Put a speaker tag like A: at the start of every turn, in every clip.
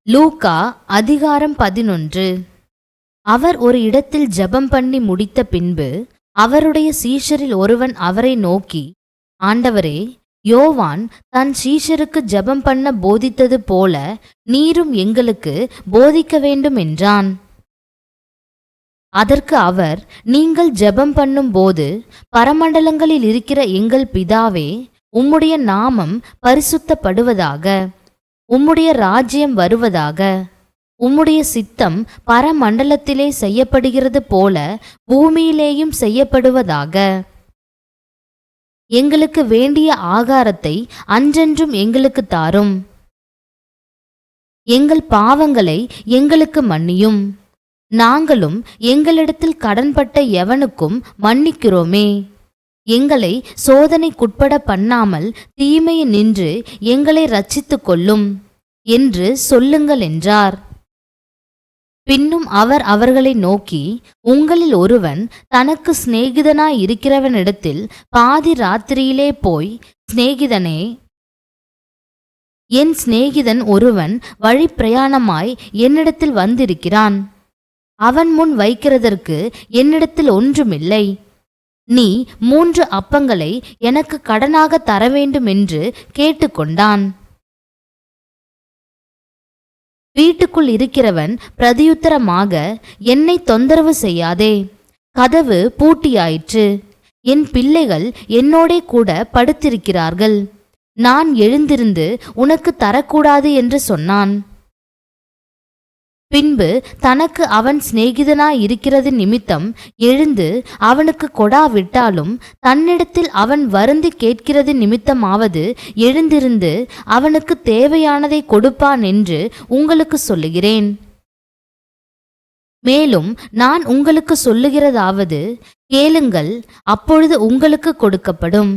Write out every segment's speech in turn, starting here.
A: லூக்கா அதிகாரம் 11. அவர் ஒரு இடத்தில் ஜெபம் பண்ணி முடித்த பின்பு அவருடைய சீஷரில் ஒருவன் அவரை நோக்கி, ஆண்டவரே, யோவான் தன் சீஷருக்கு ஜெபம் பண்ண போதித்தது போல நீரும் எங்களுக்கு போதிக்க வேண்டும் என்றான். அதற்கு அவர், நீங்கள் ஜெபம் பண்ணும் போது, பரமண்டலங்களில் இருக்கிற எங்கள் பிதாவே, உம்முடைய நாமம் பரிசுத்தப்படுவதாக, உம்முடைய ராஜ்யம் வருவதாக, உம்முடைய சித்தம் பரமண்டலத்திலே செய்யப்படுகிறது போல பூமியிலேயும் செய்யப்படுவதாக. எங்களுக்கு வேண்டிய ஆகாரத்தை அன்றென்றும் எங்களுக்கு தாரும். எங்கள் பாவங்களை எங்களுக்கு மன்னியும், நாங்களும் எங்களிடத்தில் கடன்பட்ட எவனுக்கும் மன்னிக்கிறோமே. எங்களை சோதனைக்குட்பட பண்ணாமல் தீமையை நின்று எங்களை ரட்சித்து கொள்ளும் என்று சொல்லுங்கள் என்றார். பின்னும் அவர் அவர்களை நோக்கி, உங்களில் ஒருவன் தனக்கு சிநேகிதனாய் இருக்கிறவனிடத்தில் பாதி ராத்திரியிலே போய், சிநேகிதனே, என் சிநேகிதன் ஒருவன் வழி பிரயாணமாய் என்னிடத்தில் வந்திருக்கிறான். அவன் முன் வைக்கிறதற்கு என்னிடத்தில் ஒன்றுமில்லை. நீ 3 அப்பங்களை எனக்கு கடனாக தர வேண்டும் என்று கேட்டுக்கொண்டான். வீட்டுக்குள் இருக்கிறவன் பிரதியுத்தரமாக, என்னை தொந்தரவு செய்யாதே, கதவு பூட்டியாயிற்று, என் பிள்ளைகள் என்னோடே கூட படுத்திருக்கிறார்கள், நான் எழுந்திருந்து உனக்கு தரக்கூடாது என்று சொன்னான். பின்பு தனக்கு அவன் சிநேகிதனாய் இருக்கிறது நிமித்தம் எழுந்து அவனுக்கு கொடாவிட்டாலும் தன்னிடத்தில் அவன் வருந்தி கேட்கிறது நிமித்தமாவது எழுந்திருந்து அவனுக்கு தேவையானதை கொடுப்பான் என்று உங்களுக்கு சொல்லுகிறேன். மேலும் நான் உங்களுக்கு சொல்லுகிறதாவது, கேளுங்கள், அப்பொழுது உங்களுக்கு கொடுக்கப்படும்,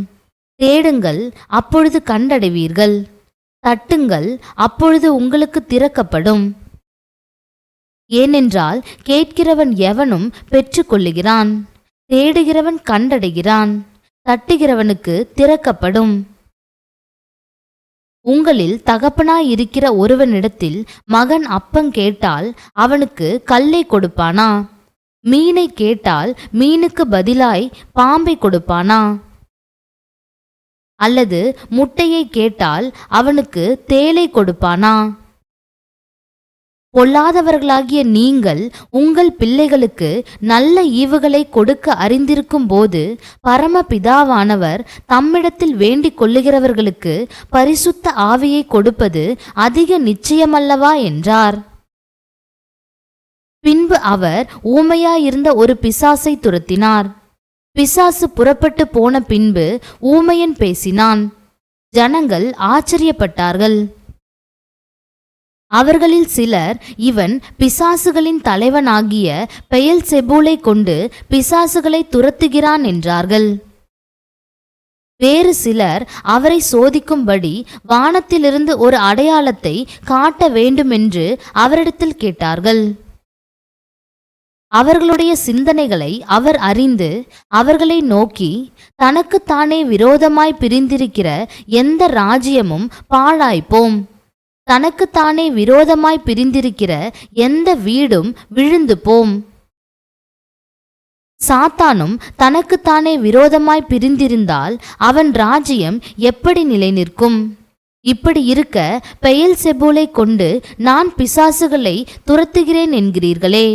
A: தேடுங்கள், அப்பொழுது கண்டடைவீர்கள், தட்டுங்கள், அப்பொழுது உங்களுக்கு திறக்கப்படும். ஏனென்றால் கேட்கிறவன் எவனும் பெற்றுக்கொள்ளுகிறான், தேடுகிறவன் கண்டடைகிறான், தட்டுகிறவனுக்கு திறக்கப்படும். உங்களில் தகப்பனாயிருக்கிற ஒருவனிடத்தில் மகன் அப்பம் கேட்டால் அவனுக்கு கல்லை கொடுப்பானா? மீனை கேட்டால் மீனுக்கு பதிலாய் பாம்பை கொடுப்பானா? அல்லது முட்டையை கேட்டால் அவனுக்கு தேளை கொடுப்பானா? பொல்லாதவர்களாகிய நீங்கள் உங்கள் பிள்ளைகளுக்கு நல்ல ஈவுகளை கொடுக்க அறிந்திருக்கும் போது பரமபிதாவானவர் தம்மிடத்தில் வேண்டிக் கொள்ளுகிறவர்களுக்கு பரிசுத்த ஆவியை கொடுப்பது அதிக நிச்சயமல்லவா என்றார். பின்பு அவர் ஊமையாயிருந்த ஒரு பிசாசை துரத்தினார். பிசாசு புறப்பட்டு போன பின்பு ஊமையன் பேசினான். ஜனங்கள் ஆச்சரியப்பட்டார்கள். அவர்களில் சிலர், இவன் பிசாசுகளின் தலைவனாகிய பெயல்செபூலை கொண்டு பிசாசுகளை துரத்துகிறான் என்றார்கள். வேறு சிலர் அவரை சோதிக்கும்படி வானத்திலிருந்து ஒரு அடையாளத்தை காட்ட வேண்டுமென்று அவரிடத்தில் கேட்டார்கள். அவர்களுடைய சிந்தனைகளை அவர் அறிந்து அவர்களை நோக்கி, தனக்குத்தானே விரோதமாய் பிரிந்திருக்கிற எந்த ராஜ்யமும் பாழாய்ப்போம், தனக்குத்தானே விரோதமாய் பிரிந்திருக்கிற எந்த வீடும் விழுந்து போம். சாத்தானும் தனக்குத்தானே விரோதமாய் பிரிந்திருந்தால் அவன் ராஜ்யம் எப்படி நிலை நிற்கும்? இப்படி இருக்க பெயல்செபூலை கொண்டு நான் பிசாசுகளை துரத்துகிறேன் என்கிறீர்களே.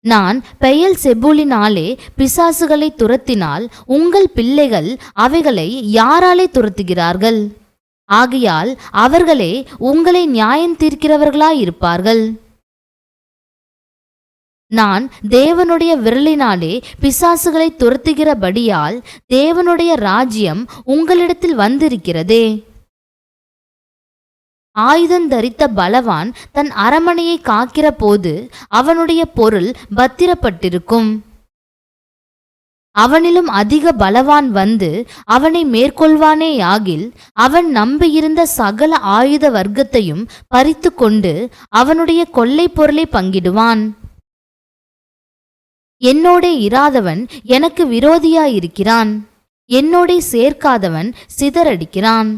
A: நான் பெயல்செபூலினாலே பிசாசுகளை துரத்தினால் உங்கள் பிள்ளைகள் அவைகளை யாராலே துரத்துகிறார்கள்? ஆகையால் அவர்களே உங்களை நியாயம் தீர்க்கிறவர்களாயிருப்பார்கள். நான் தேவனுடைய விரலினாலே பிசாசுகளை துரத்துகிறபடியால் தேவனுடைய ராஜ்யம் உங்களிடத்தில் வந்திருக்கிறதே. ஆயுதம் தரித்த பலவான் தன் அரமனையை காக்கிற போது அவனுடைய பொருள் பத்திரப்பட்டிருக்கும். அவனிலும் அதிக பலவான் வந்து அவனை மேற்கொள்வானேயாகில் அவன் நம்பியிருந்த சகல ஆயுத வர்க்கத்தையும் பறித்து கொண்டு அவனுடைய கொள்ளை பொருளை பங்கிடுவான். என்னோடே இராதவன் எனக்கு விரோதியாயிருக்கிறான், என்னோடே சேர்க்காதவன் சிதறடிக்கிறான்.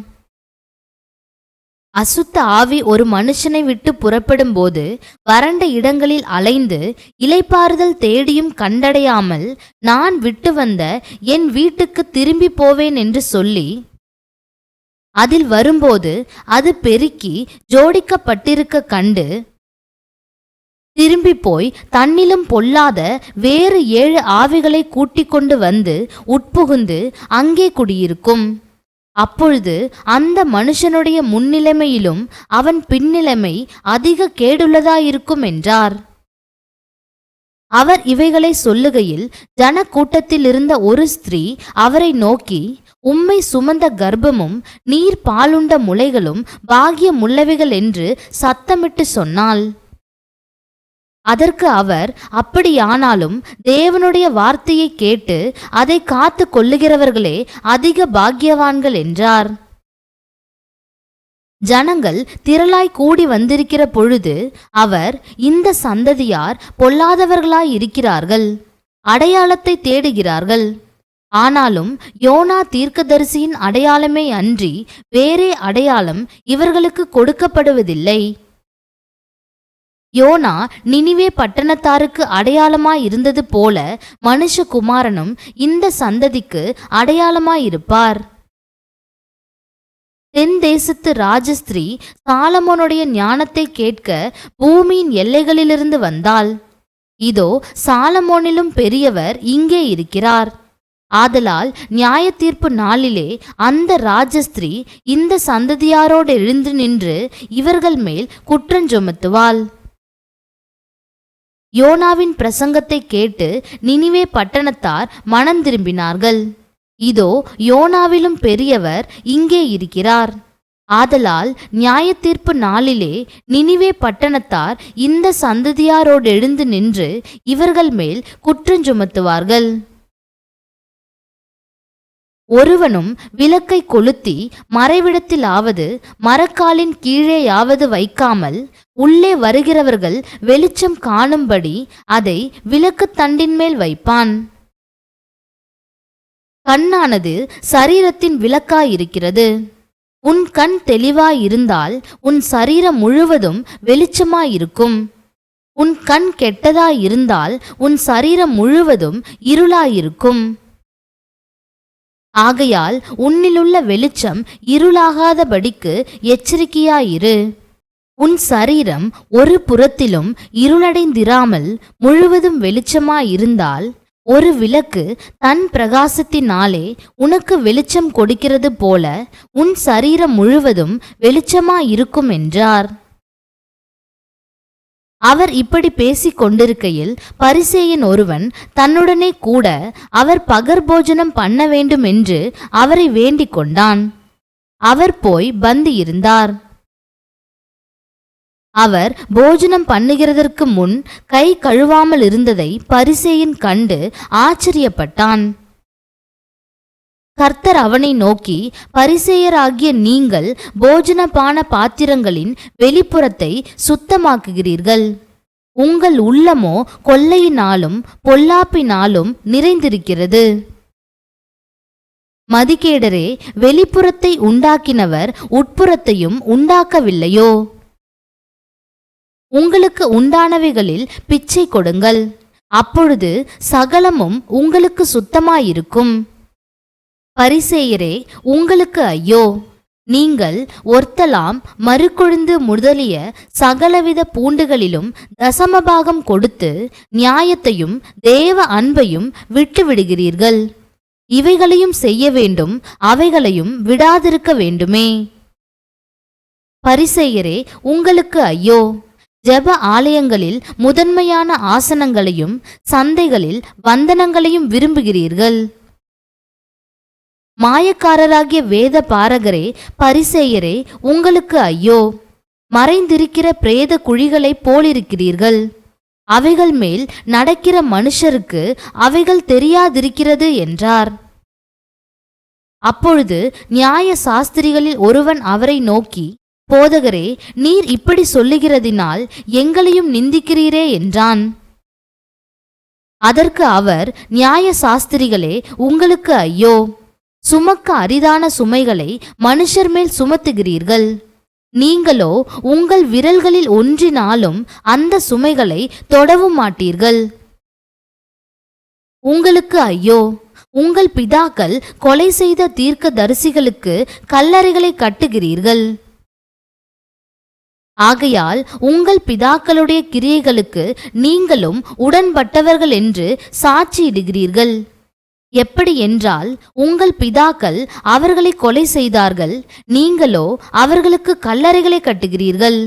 A: அசுத்த ஆவி ஒரு மனுஷனை விட்டு புறப்படும் போது வறண்ட இடங்களில் அலைந்து இளைப்பாறுதல் தேடியும் கண்டடையாமல் நான் விட்டு வந்த என் வீட்டுக்கு திரும்பி போவேன் என்று சொல்லி அதில் வரும்போது அது பெருக்கி ஜோடிக்கப்பட்டிருக்க கண்டு திரும்பி போய் தன்னிலும் பொல்லாத வேறு 7 ஆவிகளை கூட்டிக் கொண்டு வந்து உட்புகுந்து அங்கே குடியிருக்கும். அப்பொழுது அந்த மனுஷனுடைய முன்னிலைமையிலும் அவன் பின்னிலைமை அதிக கேடுள்ளதாயிருக்கும் என்றார். அவர் இவைகளை சொல்லுகையில் ஜன கூட்டத்தில் இருந்த ஒரு ஸ்திரீ அவரை நோக்கி, உம்மை சுமந்த கர்ப்பமும் நீர் பாலுண்ட முலைகளும் பாக்கியம் உள்ளவைகள் என்று சத்தமிட்டு சொன்னாள். அதற்கு அவர், அப்படியானாலும் தேவனுடைய வார்த்தையை கேட்டு அதை காத்து கொள்ளுகிறவர்களே அதிக பாக்கியவான்கள் என்றார். ஜனங்கள் திரளாய் கூடி வந்திருக்கிற பொழுது அவர், இந்த சந்ததியார் பொல்லாதவர்களாயிருக்கிறார்கள், அடையாளத்தை தேடுகிறார்கள். ஆனாலும் யோனா தீர்க்கதரிசியின் அடையாளமே அன்றி வேறே அடையாளம் இவர்களுக்கு கொடுக்கப்படுவதில்லை. யோனா நினிவே பட்டணத்தாருக்கு அடையாளமாயிருந்தது போல மனுஷகுமாரனும் இந்த சந்ததிக்கு அடையாளமாயிருப்பார். தென் தேசத்து ராஜஸ்திரீ சாலமோனுடைய ஞானத்தை கேட்க பூமியின் எல்லைகளிலிருந்து வந்தாள். இதோ சாலமோனிலும் பெரியவர் இங்கே இருக்கிறார். ஆதலால் நியாய தீர்ப்பு நாளிலே அந்த ராஜஸ்திரீ இந்த சந்ததியாரோடு எழுந்து நின்று இவர்கள் மேல் குற்றஞ்சுமத்துவாள். யோனாவின் பிரசங்கத்தை கேட்டு நினிவே பட்டணத்தார் மனம் திரும்பினார்கள். இதோ யோனாவிலும் பெரியவர் இங்கே இருக்கிறார். ஆதலால் நியாய தீர்ப்பு நாளிலே நினிவே பட்டணத்தார் இந்த சந்ததியாரோடு எழுந்து நின்று இவர்கள் மேல் குற்றஞ்சுமத்துவார்கள். ஒருவனும் விளக்கை கொளுத்தி மறைவிடத்திலாவது மரக்காலின் கீழேயாவது வைக்காமல் உள்ளே வருகிறவர்கள் வெளிச்சம் காணும்படி அதை விளக்குத் தண்டின் மேல் வைப்பான். கண்ணானது சரீரத்தின் விளக்காயிருக்கிறது. உன் கண் தெளிவாயிருந்தால் உன் சரீரம் முழுவதும் வெளிச்சமாயிருக்கும். உன் கண் கெட்டதாயிருந்தால் உன் சரீரம் முழுவதும் இருளாயிருக்கும். ஆகையால் உன்னிலுள்ள வெளிச்சம் இருளாகாதபடிக்கு எச்சரிக்கையாயிரு. உன் சரீரம் ஒரு புறத்திலும் இருளடைந்திராமல் முழுவதும் வெளிச்சமாயிருந்தால் ஒரு விளக்கு தன் பிரகாசத்தினாலே உனக்கு வெளிச்சம் கொடுக்கிறது போல உன் சரீரம் முழுவதும் வெளிச்சமாயிருக்கும் என்றார். அவர் இப்படி பேசிக் கொண்டிருக்கையில் பரிசேயன் ஒருவன் தன்னுடனே கூட அவர் பகற்போஜனம் பண்ண வேண்டும் என்று அவரை வேண்டிக் கொண்டான். அவர் போய் பந்தி இருந்தார். அவர் போஜனம் பண்ணுகிறதற்கு முன் கை கழுவாமல் இருந்ததை பரிசேயன் கண்டு ஆச்சரியப்பட்டான். கர்த்தர் அவனை நோக்கி, பரிசேயராகிய நீங்கள் போஜனபான பாத்திரங்களின் வெளிப்புறத்தை சுத்தமாக்குகிறீர்கள், உங்கள் உள்ளமோ கொள்ளையினாலும் பொல்லாப்பினாலும் நிறைந்திருக்கிறது. மதிகேடரே, வெளிப்புறத்தை உண்டாக்கினவர் உட்புறத்தையும் உண்டாக்கவில்லையோ? உங்களுக்கு உண்டானவைகளில் பிச்சை கொடுங்கள், அப்பொழுது சகலமும் உங்களுக்கு சுத்தமாயிருக்கும். பரிசேயரே, உங்களுக்கு ஐயோ! நீங்கள் ஒர்த்தலாம் மறுகொழுந்து முதலிய சகலவித பூண்டுகளிலும் தசமபாகம் கொடுத்து நியாயத்தையும் தேவ அன்பையும் விட்டுவிடுகிறீர்கள். இவைகளையும் செய்ய வேண்டும், அவைகளையும் விடாதிருக்க வேண்டுமே. பரிசேயரே, உங்களுக்கு ஐயோ! ஜெப ஆலயங்களில் முதன்மையான ஆசனங்களையும் சந்தைகளில் வந்தனங்களையும் விரும்புகிறீர்கள். மாயக்காரராகிய வேத பாரகரே, பரிசேயரே, உங்களுக்கு ஐயோ! மறைந்திருக்கிற பிரேத குழிகளைப் போலிருக்கிறீர்கள். அவைகள் மேல் நடக்கிற மனுஷருக்கு அவைகள் தெரியாதிருக்கிறது என்றார். அப்பொழுது நியாய சாஸ்திரிகளில் ஒருவன் அவரை நோக்கி, போதகரே, நீர் இப்படி சொல்லுகிறதினால் எங்களையும் நிந்திக்கிறீரே என்றான். அதற்கு அவர், நியாய சாஸ்திரிகளே, உங்களுக்கு ஐயோ! சுமக்க அரிதான சுமைகளை மனுஷர் மேல் சுமத்துகிறீர்கள், நீங்களோ உங்கள் விரல்களில் ஒன்றினாலும் அந்த சுமைகளை தொடவும் மாட்டீர்கள். உங்களுக்கு ஐயோ! உங்கள் பிதாக்கள் கொலை செய்த தீர்க்கதரிசிகளுக்கு கல்லறைகளை கட்டுகிறீர்கள். ஆகையால் உங்கள் பிதாக்களுடைய கிரியைகளுக்கு நீங்களும் உடன்பட்டவர்கள் என்று சாட்சியிடுகிறீர்கள். எப்படி என்றால், உங்கள் பிதாக்கள் அவர்களை கொலை செய்தார்கள், நீங்களோ அவர்களுக்கு கல்லறைகளை கட்டுகிறீர்கள்.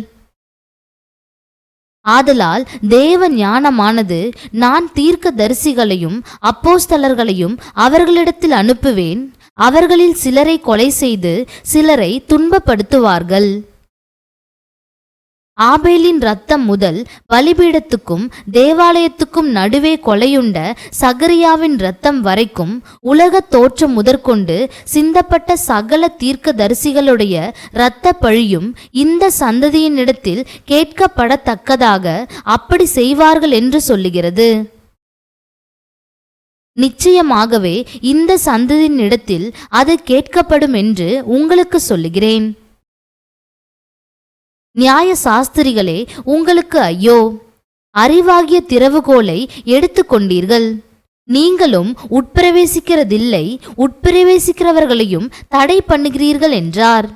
A: ஆதலால் தேவ ஞானமானது, நான் தீர்க்கதரிசிகளையும் அப்போஸ்தலர்களையும் அவர்களிடத்தில் அனுப்புவேன், அவர்களில் சிலரை கொலை செய்து சிலரை துன்பப்படுத்துவார்கள். ஆபேலின் இரத்தம் முதல் பலிபீடத்துக்கும் தேவாலயத்துக்கும் நடுவே கொலையுண்ட சகரியாவின் இரத்தம் வரைக்கும் உலகத் தோற்றம் முதற்கொண்டு சிந்தப்பட்ட சகல தீர்க்கதரிசிகளுடைய இரத்த பழியும் இந்த சந்ததியினிடத்தில் கேட்கப்படத்தக்கதாக அப்படி செய்வார்கள் என்று சொல்லுகிறது. நிச்சயமாகவே இந்த சந்ததியினிடத்தில் அது கேட்கப்படும் என்று உங்களுக்கு சொல்லுகிறேன். நியாய சாஸ்திரிகளே, உங்களுக்கு ஐயோ! அறிவாகிய திறவுகோலை எடுத்துக்கொண்டீர்கள். நீங்களும் உட்பிரவேசிக்கிறதில்லை, உட்பிரவேசிக்கிறவர்களையும் தடை பண்ணுகிறீர்கள் என்றார்.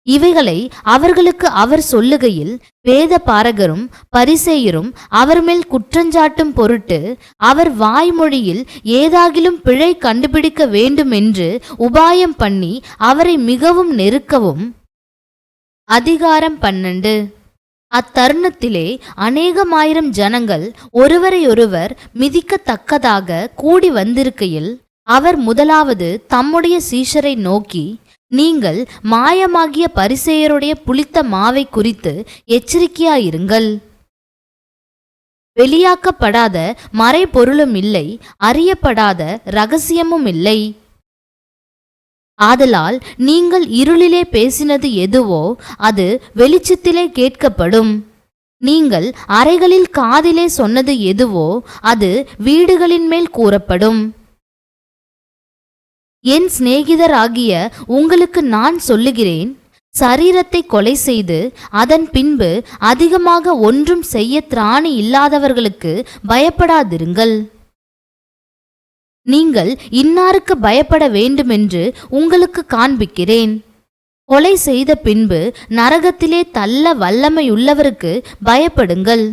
A: இவைகளை அவர்களுக்கு அவர் சொல்லுகையில் வேத பாரகரும் பரிசேயரும் அவர் மேல் குற்றஞ்சாட்டும் பொருட்டு அவர் வாய்மொழியில் ஏதாகிலும் பிழை கண்டுபிடிக்க வேண்டும் என்று உபாயம் பண்ணி அவரை மிகவும் நெருக்கவும். அதிகாரம் 12. அத்தருணத்திலே அநேகமாயிரம் ஜனங்கள் ஒருவரையொருவர் மிதிக்கத்தக்கதாக கூடி வந்திருக்கையில் அவர் முதலாவது தம்முடைய சீஷரை நோக்கி, நீங்கள் மாயமாகிய பரிசேயருடைய புளித்த மாவை குறித்து எச்சரிக்கையாயிருங்கள். வெளியாக்கப்படாத மறைபொருளும் இல்லை, அறியப்படாத இரகசியமும் இல்லை. ஆதலால் நீங்கள் இருளிலே பேசினது எதுவோ அது வெளிச்சத்திலே கேட்கப்படும். நீங்கள் அறைகளில் காதிலே சொன்னது எதுவோ அது வீடுகளின் மேல் கூறப்படும். என் சிநேகிதராகிய உங்களுக்கு நான் சொல்லுகிறேன், சரீரத்தை கொலை செய்து அதன் பின்பு அதிகமாக ஒன்றும் செய்ய திராணி இல்லாதவர்களுக்கு பயப்படாதிருங்கள். நீங்கள் இன்னாருக்கு பயப்பட வேண்டுமென்று உங்களுக்கு காண்பிக்கிறேன். கொலை செய்த பின்பு நரகத்திலே தள்ள வல்லமையுள்ளவருக்கு பயப்படுங்கள்.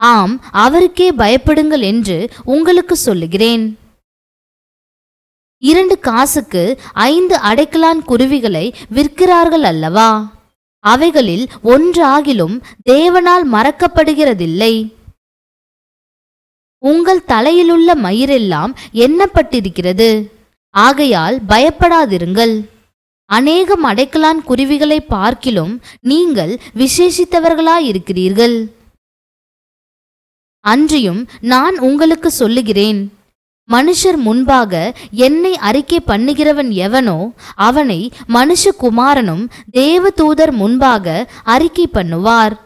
A: ஆம், அவருக்கே பயப்படுங்கள் என்று உங்களுக்கு சொல்லுகிறேன். 2 காசுக்கு 5 அடைக்கலான் குருவிகளை விற்கிறார்கள் அல்லவா? அவைகளில் ஒன்றாகிலும் தேவனால் மறக்கப்படுகிறதில்லை. உங்கள் தலையிலுள்ள மயிரெல்லாம் எண்ணப்பட்டிருக்கிறது. ஆகையால் பயப்படாதிருங்கள். அநேகம் அடைக்கலான் குருவிகளை பார்க்கிலும் நீங்கள் விசேஷித்தவர்களாயிருக்கிறீர்கள். அன்றியும் நான் உங்களுக்கு சொல்லுகிறேன், மனுஷர் முன்பாக என்னை அறிக்கை பண்ணுகிறவன் எவனோ அவனை மனுஷகுமாரனும் தேவதூதர் முன்பாக அறிக்கை பண்ணுவார்.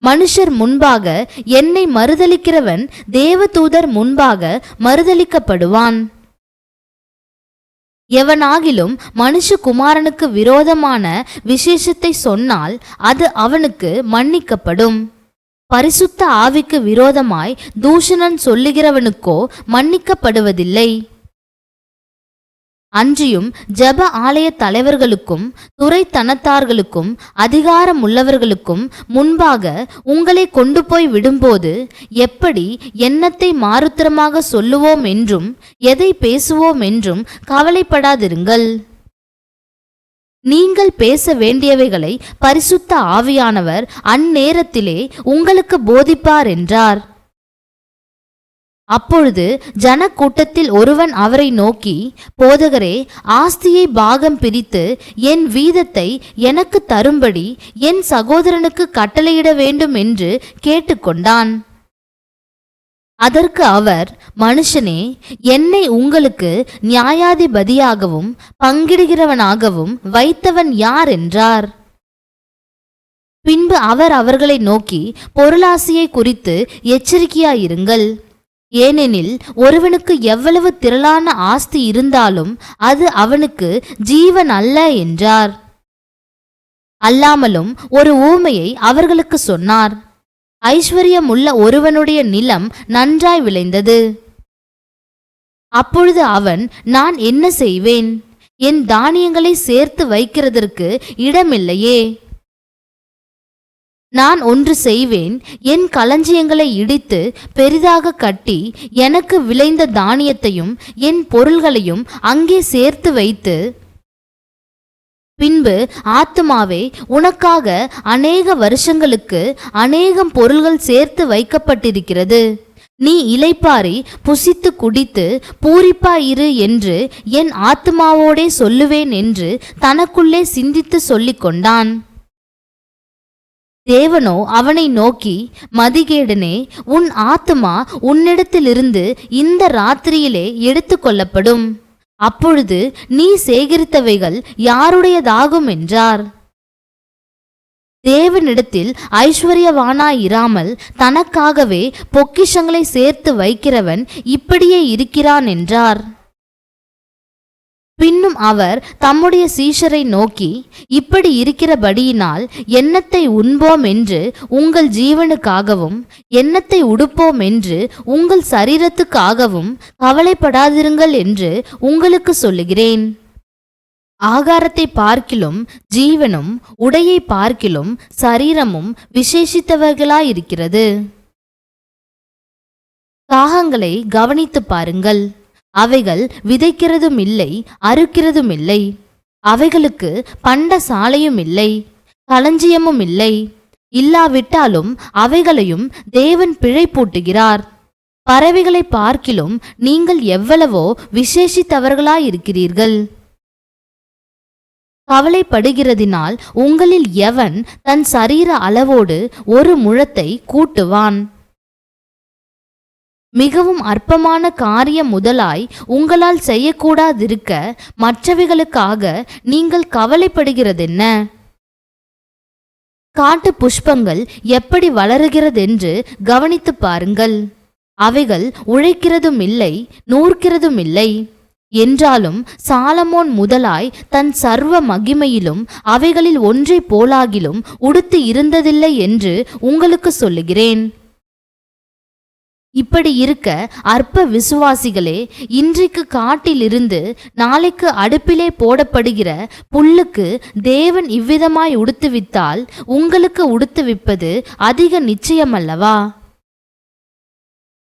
A: மனுஷர் முன்பாக என்னை மறுதலிக்கிறவன் தேவதூதர் முன்பாக மறுதலிக்கப்படுவான். எவனாகிலும் மனுஷகுமாரனுக்கு விரோதமான விசேஷத்தை சொன்னால் அது அவனுக்கு மன்னிக்கப்படும். பரிசுத்த ஆவிக்கு விரோதமாய் தூஷணன் சொல்லுகிறவனுக்கோ மன்னிக்கப்படுவதில்லை. அன்றியும் ஜெப ஆலய தலைவர்களுக்கும் துரைத்தனத்தார்களுக்கும் அதிகாரம் உள்ளவர்களுக்கும் முன்பாக உங்களை கொண்டு போய் விடும்போது எப்படி எண்ணத்தை மாறுத்தரமாக சொல்லுவோம் என்றும் எதை பேசுவோம் என்றும் கவலைப்படாதிருங்கள். நீங்கள் பேச வேண்டியவைகளை பரிசுத்த ஆவியானவர் அந்நேரத்திலே உங்களுக்கு போதிப்பார் என்றார். அப்பொழுது ஜனக்கூட்டத்தில் ஒருவன் அவரை நோக்கி, போதகரே, ஆஸ்தியை பாகம் பிரித்து என் வீதத்தை எனக்கு தரும்படி என் சகோதரனுக்கு கட்டளையிட வேண்டும் என்று கேட்டுக்கொண்டான். அதற்கு அவர், மனுஷனே, என்னை உங்களுக்கு நியாயாதிபதியாகவும் பங்கிடுகிறவனாகவும் வைத்தவன் யார் என்றார். பின்பு அவர் அவர்களை நோக்கி, பொருளாசையை குறித்து எச்சரிக்கையாயிருங்கள். ஏனெனில் ஒருவனுக்கு எவ்வளவு திரளான ஆஸ்தி இருந்தாலும் அது அவனுக்கு ஜீவன் அல்ல என்றார். அல்லாமலும் ஒரு ஊமையை அவர்களுக்கு சொன்னார். ஐஸ்வர்யமுள்ள ஒருவனுடைய நிலம் நன்றாய் விளைந்தது. அப்பொழுது அவன், நான் என்ன செய்வேன்? என் தானியங்களை சேர்த்து வைக்கிறதற்கு இடமில்லையே. நான் ஒன்று செய்வேன், என் களஞ்சியங்களை இடித்து பெரிதாக கட்டி எனக்கு விளைந்த தானியத்தையும் என் பொருள்களையும் அங்கே சேர்த்து வைத்து, பின்பு ஆத்துமாவே, உனக்காக அநேக வருஷங்களுக்கு அநேகம் பொருள்கள் சேர்த்து வைக்கப்பட்டிருக்கிறது, நீ இளைப்பாரி புசித்து குடித்து பூரிப்பாயிரு என்று என் ஆத்துமாவோடே சொல்லுவேன் என்று தனக்குள்ளே சிந்தித்து சொல்லிக் கொண்டான். தேவனோ அவனை நோக்கி, மதிகேடனே, உன் ஆத்துமா உன்னிடத்திலிருந்து இந்த ராத்திரியிலே எடுத்து கொள்ளப்படும். அப்பொழுது நீ சேகரித்தவைகள் யாருடையதாகும் என்றார். தேவனிடத்தில் ஐஸ்வர்யவானாயிராமல் தனக்காகவே பொக்கிஷங்களை சேர்த்து வைக்கிறவன் இப்படியே இருக்கிறான் என்றார். பின்னும் அவர் தம்முடைய சீஷரை நோக்கி, இப்படி இருக்கிறபடியினால் என்னத்தை உண்போம் என்று உங்கள் ஜீவனுக்காகவும் என்னத்தை உடுப்போம் என்று உங்கள் சரீரத்துக்காகவும் கவலைப்படாதிருங்கள் என்று உங்களுக்கு சொல்லுகிறேன். ஆகாரத்தை பார்க்கிலும் ஜீவனும் உடையை பார்க்கிலும் சரீரமும் விசேஷித்தவர்களாயிருக்கிறது. காகங்களை கவனித்து பாருங்கள். அவைகள் விதைக்கிறதும் இல்லை, அறுக்கிறதும் இல்லை. அவைகளுக்கு பண்ட சாலையும் இல்லை, களஞ்சியமும் இல்லை. இல்லாவிட்டாலும் அவைகளையும் தேவன் பிழை பூட்டுகிறார். பறவைகளை பார்க்கிலும் நீங்கள் எவ்வளவோ விசேஷித்தவர்களாயிருக்கிறீர்கள். கவலைப்படுகிறதினால் உங்களில் எவன் தன் சரீர அளவோடு ஒரு முழத்தை கூட்டுவான்? மிகவும் அற்பமான காரியம் முதலாய் உங்களால் செய்யக்கூடாதிருக்க மற்றவைகளுக்காக நீங்கள் கவலைப்படுகிறதென்ன? காட்டு புஷ்பங்கள் எப்படி வளருகிறதென்று கவனித்து பாருங்கள். அவைகள் உழைக்கிறதும் இல்லை, நூற்கிறதும் இல்லை. என்றாலும் சாலமோன் முதலாய் தன் சர்வ மகிமையிலும் அவைகளில் ஒன்றை போலாகிலும் உடுத்து இருந்ததில்லை என்று உங்களுக்கு சொல்லுகிறேன். இப்படி இருக்க அற்ப விசுவாசிகளே, இன்றைக்கு காட்டிலிருந்து நாளைக்கு அடுப்பிலே போடப்படுகிற புல்லுக்கு தேவன் இவ்விதமாய் உடுத்துவித்தால் உங்களுக்கு உடுத்துவிப்பது அதிக நிச்சயமல்லவா?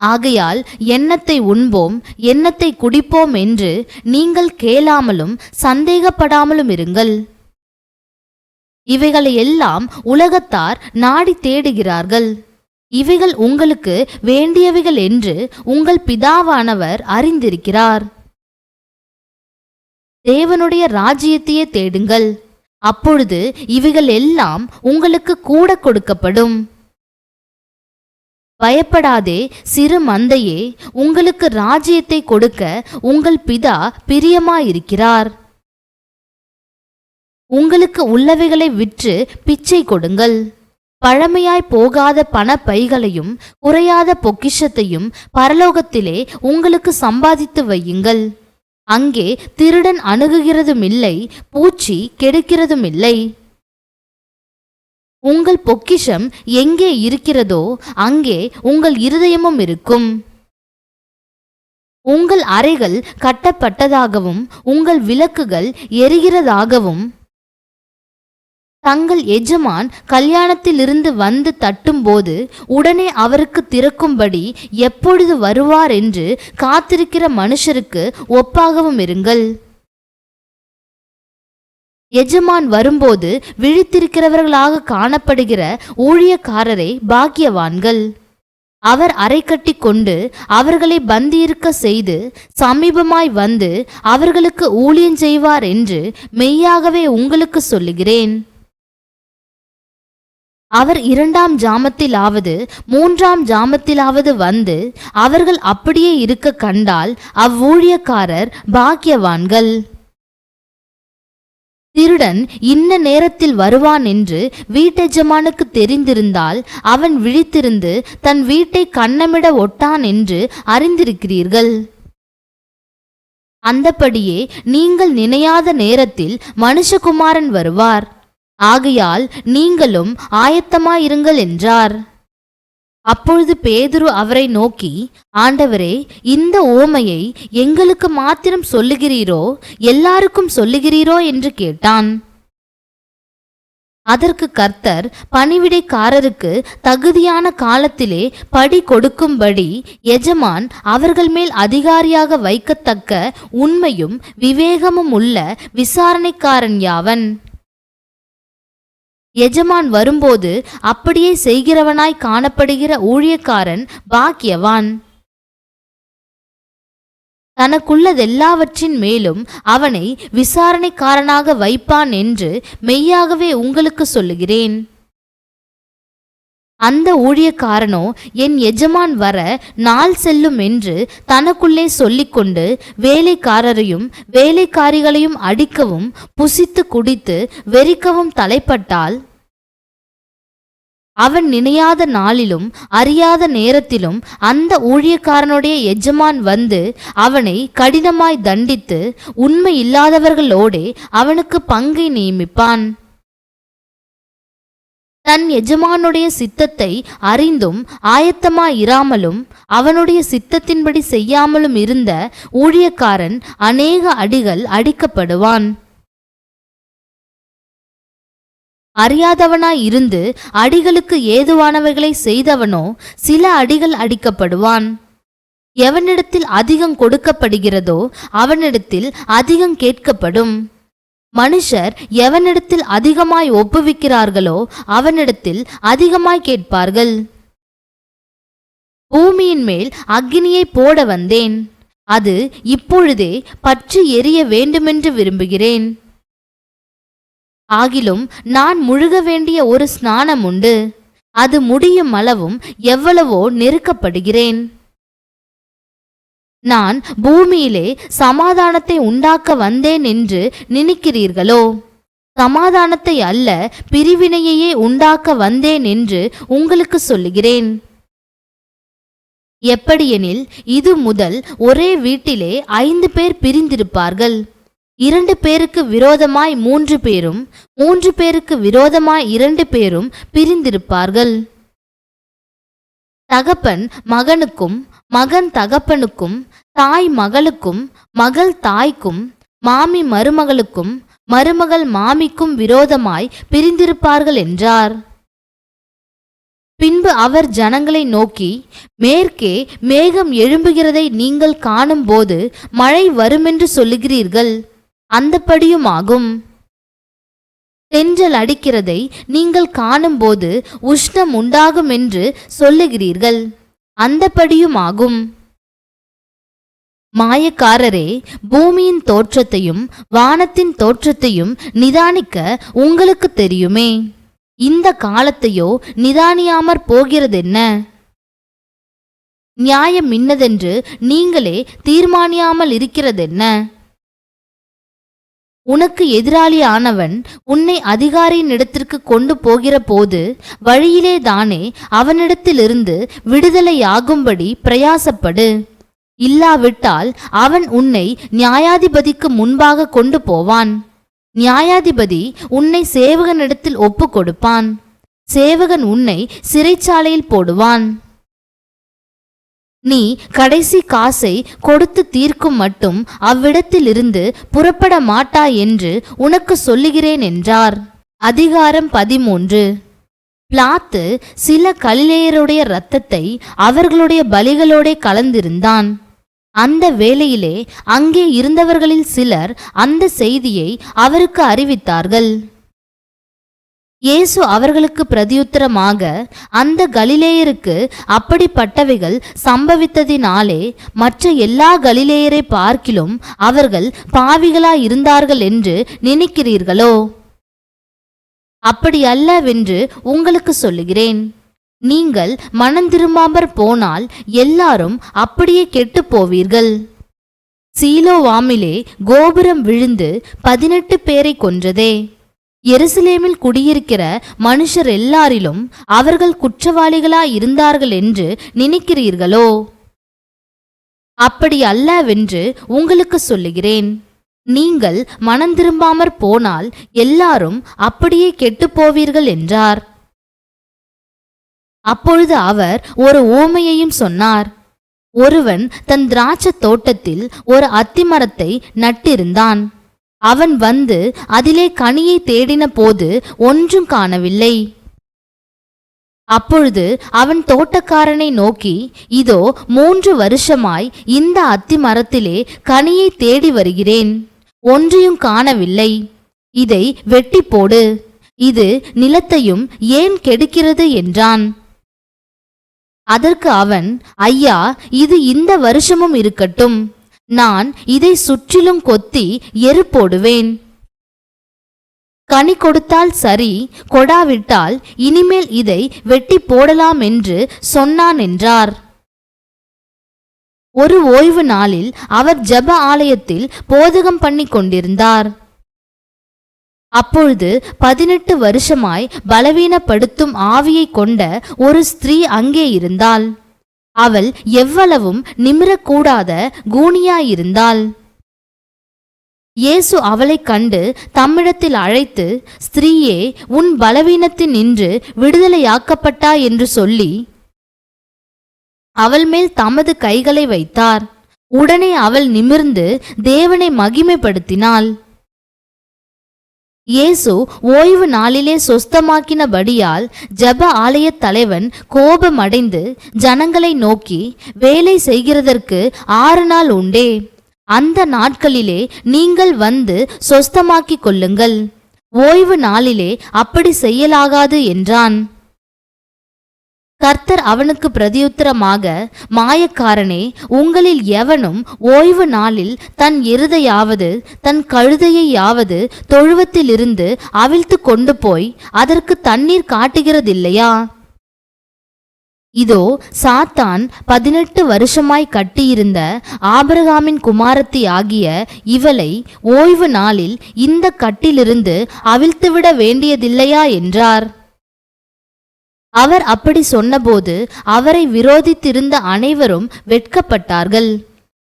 A: ஆகையால் என்னத்தை உண்போம், என்னத்தை குடிப்போம் என்று நீங்கள் கேளாமலும் சந்தேகப்படாமலும் இருங்கள். இவைகளையெல்லாம் உலகத்தார் நாடி தேடுகிறார்கள். இவைகள் உங்களுக்கு வேண்டியவைகள் என்று உங்கள் பிதாவானவர் அறிந்திருக்கிறார். தேவனுடைய ராஜ்யத்தையே தேடுங்கள், அப்பொழுது இவைகள் எல்லாம் உங்களுக்கு கூட கொடுக்கப்படும். பயப்படாதே சிறு மந்தையே, உங்களுக்கு ராஜ்யத்தை கொடுக்க உங்கள் பிதா பிரியமாயிருக்கிறார். உங்களுக்கு உள்ளவைகளை விற்று பிச்சை கொடுங்கள். பழமையாய் போகாத பண பைகளையும் குறையாத பொக்கிஷத்தையும் பரலோகத்திலே உங்களுக்கு சம்பாதித்து வையுங்கள். அங்கே திருடன் அணுகுகிறதும் இல்லை, பூச்சி கெடுக்கிறதும் இல்லை. உங்கள் பொக்கிஷம் எங்கே இருக்கிறதோ அங்கே உங்கள் இருதயமும் இருக்கும். உங்கள் அறைகள் கட்டப்பட்டதாகவும் உங்கள் விளக்குகள் எரிகிறதாகவும் தங்கள் எஜமான் கல்யாணத்திலிருந்து வந்து தட்டும்போது உடனே அவருக்கு திறக்கும்படி எப்பொழுது வருவார் என்று காத்திருக்கிற மனுஷருக்கு ஒப்பாகவும் இருங்கள். எஜமான் வரும்போது விழித்திருக்கிறவர்களாக காணப்படுகிற ஊழியக்காரரை பாக்கியவான்கள். அவர் அறை கட்டி கொண்டு அவர்களை பந்தியிருக்க செய்து சமீபமாய் வந்து அவர்களுக்கு ஊழியம் செய்வார் என்று மெய்யாகவே உங்களுக்கு சொல்லுகிறேன். அவர் 2ஆம் ஜாமத்திலாவது 3ஆம் ஜாமத்திலாவது வந்து அவர்கள் அப்படியே இருக்க கண்டால் அவ்வூழியக்காரர் பாக்கியவான்கள். திருடன் இன்ன நேரத்தில் வருவான் என்று வீட்டெஜமானுக்கு தெரிந்திருந்தால் அவன் விழித்திருந்து தன் வீட்டை கன்னமிட ஒட்டான் என்று அறிந்திருக்கிறீர்கள். அந்தபடியே நீங்கள் நினையாத நேரத்தில் மனுஷகுமாரன் வருவார். ஆகையால் நீங்களும் ஆயத்தமாயிருங்கள் என்றார். அப்பொழுது பேதுரு அவரை நோக்கி, ஆண்டவரே, இந்த ஓமையை எங்களுக்கு மாத்திரம் சொல்லுகிறீரோ, எல்லாருக்கும் சொல்லுகிறீரோ என்று கேட்டான். அதற்கு கர்த்தர், பணிவிடைக்காரருக்கு தகுதியான காலத்திலே படி கொடுக்கும்படி எஜமான் அவர்கள் மேல் அதிகாரியாக வைக்கத்தக்க உண்மையும் விவேகமும் உள்ள விசாரணைக்காரன் யாவன்? எஜமான் வரும்போது அப்படியே செய்கிறவனாய் காணப்படுகிற ஊழியக்காரன் பாக்கியவான். தனக்குள்ளதெல்லாவற்றின் மேலும் அவனை விசாரணைக்காரனாக வைப்பான் என்று மெய்யாகவே உங்களுக்கு சொல்லுகிறேன். அந்த ஊழியக்காரனோ என் எஜமான் வர நாள் செல்லும் என்று தனக்குள்ளே சொல்லிக்கொண்டு வேலைக்காரரையும் வேலைக்காரிகளையும் அடிக்கவும் புசித்து குடித்து வெறிக்கவும் தலைப்பட்டால், அவன் நினையாத நாளிலும் அறியாத நேரத்திலும் அந்த ஊழியக்காரனுடைய எஜமான் வந்து அவனை கடினமாய் தண்டித்து உண்மை இல்லாதவர்களோடே அவனுக்கு பங்கை நியமிப்பான். தன் எஜமானுடைய சித்தத்தை அறிந்தும் ஆயத்தமாயிராமலும் அவனுடைய சித்தத்தின்படி செய்யாமலும் இருந்த ஊழியக்காரன் அநேக அடிகள் அடிக்கப்படுவான். அறியாதவனாய் இருந்து அடிகளுக்கு ஏதுவானவைகளை செய்தவனோ சில அடிகள் அடிக்கப்படுவான். எவனிடத்தில் அதிகம் கொடுக்கப்படுகிறதோ அவனிடத்தில் அதிகம் கேட்கப்படும். மனுஷர் எவனிடத்தில் அதிகமாய் ஒப்புவிக்கிறார்களோ அவனிடத்தில் அதிகமாய் கேட்பார்கள். பூமியின் மேல் அக்கினியை போட வந்தேன், அது இப்பொழுதே பற்றி எரிய வேண்டுமென்று விரும்புகிறேன். ஆகிலும் நான் முழுக வேண்டிய ஒரு ஸ்நானம் உண்டு, அது முடியும் அளவும் எவ்வளவோ நெருக்கப்படுகிறேன். நான் பூமியிலே சமாதானத்தை உண்டாக்க வந்தேன் என்று நினைக்கிறீர்களோ? சமாதானத்தை அல்ல, பிரிவினையையே உண்டாக்க வந்தேன் என்று உங்களுக்கு சொல்லுகிறேன். எப்படியெனில் இது முதல் ஒரே வீட்டிலே 5 பேர் பிரிந்திருப்பார்கள். 2 பேருக்கு விரோதமாய் 3 பேரும், 3 பேருக்கு விரோதமாய் 2 பேரும் பிரிந்திருப்பார்கள். தகப்பன் மகனுக்கும், மகன் தகப்பனுக்கும், தாய் மகளுக்கும், மகள் தாய்க்கும், மாமி மருமகளுக்கும், மருமகள் மாமிக்கும் விரோதமாய் பிரிந்திருப்பார்கள் என்றார். பின்பு அவர் ஜனங்களை நோக்கி, மேற்கே மேகம் எழும்புகிறதை நீங்கள் காணும்போது மழை வருமென்று சொல்லுகிறீர்கள், அந்தப்படியுமாகும். தென்றல் அடிக்கிறதை நீங்கள் காணும்போது உஷ்ணம் உண்டாகும் என்று சொல்லுகிறீர்கள், அந்தப்படியுமாகும். மாயக்காரரே, பூமியின் தோற்றத்தையும் வானத்தின் தோற்றத்தையும் நிதானிக்க உங்களுக்கு தெரியுமே. இந்த காலத்தையோ நிதானியாமற் போகிறதென்ன? நியாயம் இன்னதென்று நீங்களே தீர்மானியாமல் இருக்கிறதென்ன? உனக்கு எதிராளியானவன் உன்னை அதிகாரியின் இடத்திற்கு கொண்டு போகிற போது வழியிலே தானே அவனிடத்திலிருந்து விடுதலையாகும்படி பிரயாசப்படு. இல்லாவிட்டால் அவன் உன்னை நியாயாதிபதிக்கு முன்பாக கொண்டு போவான். நியாயாதிபதி உன்னை சேவகனிடத்தில் ஒப்பு கொடுப்பான். சேவகன் உன்னை சிறைச்சாலையில் போடுவான். நீ கடைசி காசை கொடுத்து தீர்க்கும் மட்டும் அவ்விடத்திலிருந்து புறப்பட மாட்டாய் என்று உனக்கு சொல்லுகிறேன் என்றார். அதிகாரம் 13. பிலாத்து சில கலிலேயருடைய இரத்தத்தை அவர்களுடைய பலிகளோடே கலந்திருந்தான். அந்த வேளையிலே அங்கே இருந்தவர்களில் சிலர் அந்த செய்தியை அவருக்கு அறிவித்தார்கள். இயேசு அவர்களுக்கு பிரதியுத்தரமாக, அந்த கலிலேயருக்கு அப்படிப்பட்டவைகள் சம்பவித்ததினாலே மற்ற எல்லா கலிலேயரை பார்க்கிலும் அவர்கள் பாவிகளாயிருந்தார்கள் என்று நினைக்கிறீர்களோ? அப்படி அல்லவென்று உங்களுக்கு சொல்லுகிறேன். நீங்கள் மனந்திரும்பாமற் போனால் எல்லாரும் அப்படியே கெட்டு போவீர்கள். சீலோவாமிலே கோபுரம் விழுந்து 18 பேரை கொன்றதே. எருசலேமில் குடியிருக்கிற மனுஷர் எல்லாரிலும் அவர்கள் குற்றவாளிகளாயிருந்தார்கள் என்று நினைக்கிறீர்களோ? அப்படி அல்லவென்று உங்களுக்கு சொல்லுகிறேன். நீங்கள் மனந்திரும்பாமற் போனால் எல்லாரும் அப்படியே கெட்டுப்போவீர்கள் என்றார். அப்பொழுது அவர் ஒரு உவமையையும் சொன்னார். ஒருவன் தன் திராட்சைத் தோட்டத்தில் ஒரு அத்திமரத்தை நட்டிருந்தான். அவன் வந்து அதிலே கனியை தேடின போது ஒன்றும் காணவில்லை. அப்பொழுது அவன் தோட்டக்காரனை நோக்கி, இதோ 3 வருஷமாய் இந்த அத்திமரத்திலே கனியை தேடி வருகிறேன், ஒன்றையும் காணவில்லை. இதை வெட்டி போடு, இது நிலத்தையும் ஏன் கெடுக்கிறது என்றான். அதற்கு அவன், ஐயா, இது இந்த வருஷமும் இருக்கட்டும், நான் இதை சுற்றிலும் கொத்தி எரு போடுவேன். கனி கொடுத்தால் சரி, கொடாவிட்டால் இனிமேல் இதை வெட்டி போடலாம் என்று சொன்னான் என்றார். ஒரு ஓய்வு நாளில் அவர் ஜெப ஆலயத்தில் போதகம் பண்ணி கொண்டிருந்தார். அப்பொழுது 18 வருஷமாய் பலவீனப்படுத்தும் ஆவியை கொண்ட ஒரு ஸ்திரீ அங்கே இருந்தாள். அவள் எவ்வளவும் நிமிரக்கூடாத கூனியாயிருந்தாள். இயேசு அவளைக் கண்டு தம்மிடத்தில் அழைத்து, ஸ்திரீயே, உன் பலவீனத்தின் நின்று விடுதலையாக்கப்பட்டாய் என்று சொல்லி அவள் மேல் தமது கைகளை வைத்தார். உடனே அவள் நிமிர்ந்து தேவனை மகிமைப்படுத்தினாள். இயேசு ஓய்வு நாளிலே சொஸ்தமாக்கினபடியால் ஜெப ஆலயத் தலைவன் கோபமடைந்து ஜனங்களை நோக்கி, வேலை செய்கிறதற்கு 6 நாள் உண்டே, அந்த நாட்களிலே நீங்கள் வந்து சொஸ்தமாக்கிக் கொள்ளுங்கள், ஓய்வு நாளிலே அப்படி செய்யலாகாது என்றான். கர்த்தர் அவனுக்கு பிரதியுத்தரமாக, மாயக்காரனே, உங்களில் எவனும் ஓய்வு நாளில் தன் எருதையாவது தன் கழுதையையாவது தொழுவத்திலிருந்து அவிழ்த்து கொண்டு போய் அதற்கு தண்ணீர் காட்டுகிறதில்லையா? இதோ, சாத்தான் 18 வருஷமாய் கட்டியிருந்த ஆபிரகாமின் குமாரத்தி ஆகிய இவளை ஓய்வு நாளில் இந்த கட்டிலிருந்து அவிழ்த்துவிட வேண்டியதில்லையா என்றார். அவர் அப்படி சொன்னபோது அவரை விரோதித்திருந்த அனைவரும் வெட்கப்பட்டார்கள்.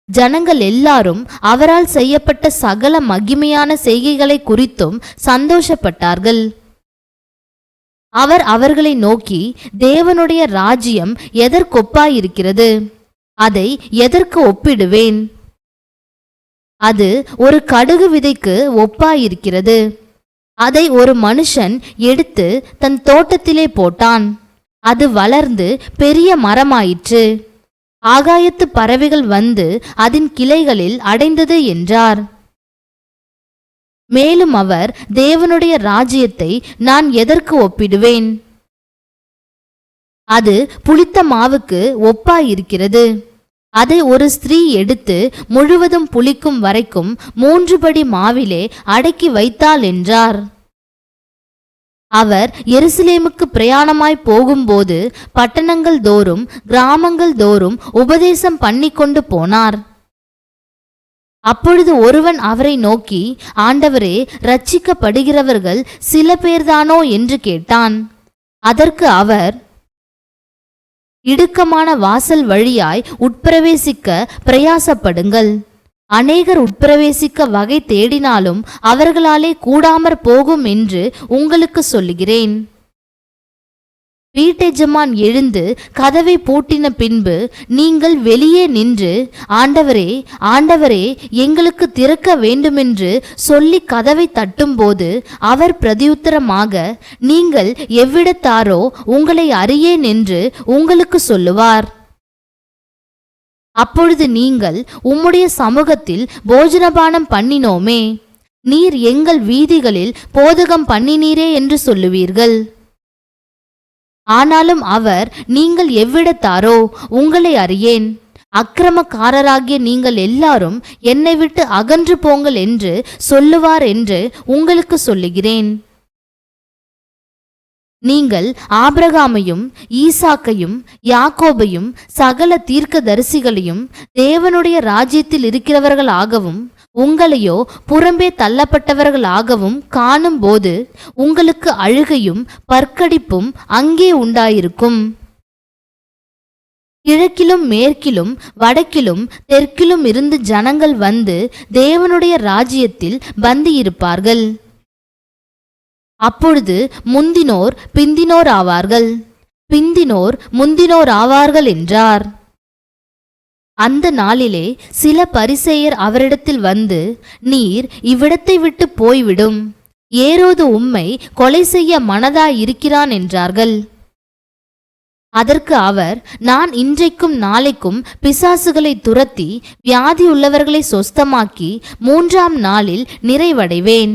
A: ஜனங்கள் எல்லாரும் அவரால் செய்யப்பட்ட சகல மகிமையான செய்கைகளை குறித்தும் சந்தோஷப்பட்டார்கள். அவர் அவர்களை நோக்கி, தேவனுடைய ராஜ்யம் எதற்கொப்பாயிருக்கிறது? அதை எதற்கு ஒப்பிடுவேன்? அது ஒரு கடுகு விதைக்கு ஒப்பாயிருக்கிறது. அதை ஒரு மனுஷன் எடுத்து தன் தோட்டத்திலே போட்டான். அது வளர்ந்து பெரிய மரமாயிற்று. ஆகாயத்து பறவைகள் வந்து அதன் கிளைகளில் அடைந்தது என்றார். மேலும் அவர், தேவனுடைய ராஜ்யத்தை நான் எதற்கு ஒப்பிடுவேன்? அது புளித்த மாவுக்கு ஒப்பாயிருக்கிறது. அதை ஒரு ஸ்திரீ எடுத்து முழுவதும் புளிக்கும் வரைக்கும் 3 படி மாவிலே அடக்கி வைத்தாள் என்றார். அவர் எருசலேமுக்கு பிரயாணமாய் போகும்போது பட்டணங்கள் தோறும் கிராமங்கள் தோறும் உபதேசம் பண்ணிக்கொண்டு போனார். அப்பொழுது ஒருவன் அவரை நோக்கி, ஆண்டவரே, ரட்சிக்கப்படுகிறவர்கள் சில பேர்தானோ என்று கேட்டான். அதற்கு அவர், இடுக்கமான வாசல் வழியாய் உட்பிரவேசிக்க பிரயாசப்படுங்கள். அநேகர் உட்பிரவேசிக்க வகை தேடினாலும் அவர்களாலே கூடாமற் போகும் என்று உங்களுக்கு சொல்லுகிறேன். வீட்டெஜமான் எழுந்து கதவை பூட்டின பின்பு நீங்கள் வெளியே நின்று, ஆண்டவரே, ஆண்டவரே, எங்களுக்கு திறக்க வேண்டுமென்று சொல்லி கதவை தட்டும்போது அவர் பிரதியுத்தரமாக, நீங்கள் எவ்விடத்தாரோ உங்களை அறியேன் என்று உங்களுக்கு சொல்லுவார். அப்பொழுது நீங்கள், உம்முடைய சமூகத்தில் போஜனபானம் பண்ணினோமே, நீர் எங்கள் வீதிகளில் போதகம் பண்ணினீரே என்று சொல்லுவீர்கள். ஆனாலும் அவர், நீங்கள் எவ்விடத்தாரோ உங்களை அறியேன், அக்கிரமக்காரராகிய நீங்கள் எல்லாரும் என்னை விட்டு அகன்று போங்கள் என்று சொல்லுவார் என்று உங்களுக்கு சொல்லுகிறேன். நீங்கள் ஆபிரகாமையும் ஈசாக்கையும் யாக்கோபையும் சகல தீர்க்கதரிசிகளையும் தேவனுடைய ராஜ்யத்தில் இருக்கிறவர்களாகவும் உங்களையோ புறம்பே தள்ளப்பட்டவர்களாகவும் காணும்போது உங்களுக்கு அழுகையும் பற்கடிப்பும் அங்கே உண்டாயிருக்கும். கிழக்கிலும் மேற்கிலும் வடக்கிலும் தெற்கிலும் இருந்து ஜனங்கள் வந்து தேவனுடைய ராஜ்யத்தில் பந்தியிருப்பார்கள். அப்பொழுது முந்தினோர் பிந்தினோர் ஆவார்கள், பிந்தினோர் முந்தினோர் ஆவார்கள் என்றார். அந்த நாளிலே சில பரிசேயர் அவரிடத்தில் வந்து, நீர் இவ்விடத்தை விட்டு போய்விடும், ஏரோது உம்மை கொலை செய்ய மனதாயிருக்கிறான் என்றார்கள். அதற்கு அவர், நான் இன்றைக்கும் நாளைக்கும் பிசாசுகளை துரத்தி வியாதியுள்ளவர்களை சொஸ்தமாக்கி 3ஆம் நாளில் நிறைவடைவேன்.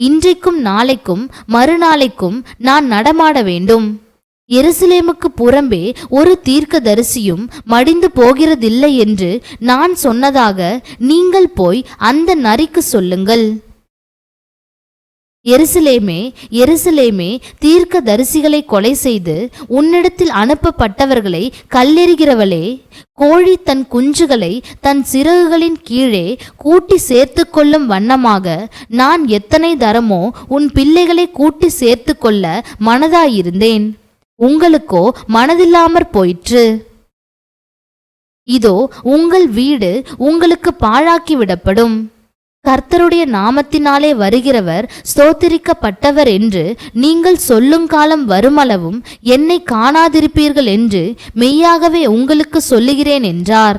A: இன்றைக்கும் நாளைக்கும் மறுநாளைக்கும் நான் நடமாட வேண்டும். எருசலேமுக்கு புறம்பே ஒரு தீர்க்கதரிசியும் மடிந்து போகிறதில்லை என்று நான் சொன்னதாக நீங்கள் போய் அந்த நரிக்கு சொல்லுங்கள். எருசலேமே, எருசலேமே, தீர்க்கதரிசிகளை கொலை செய்து உன்னிடத்தில் அனுப்பப்பட்டவர்களை கல்லெறிகிறவளே, கோழி தன் குஞ்சுகளை தன் சிறகுகளின் கீழே கூட்டி சேர்த்து கொள்ளும் வண்ணமாக நான் எத்தனை தரமோ உன் பிள்ளைகளை கூட்டி சேர்த்து கொள்ள மனதாயிருந்தேன், உங்களுக்கோ மனதில்லாமற் போயிற்று. இதோ உங்கள் வீடு உங்களுக்கு பாழாக்கிவிடப்படும். கர்த்தருடைய நாமத்தினாலே வருகிறவர் ஸ்தோத்திரிக்கப்பட்டவர் என்று நீங்கள் சொல்லுங்காலம் வருமளவும் என்னை காணாதிருப்பீர்கள் என்று மெய்யாகவே உங்களுக்கு சொல்லுகிறேன் என்றார்.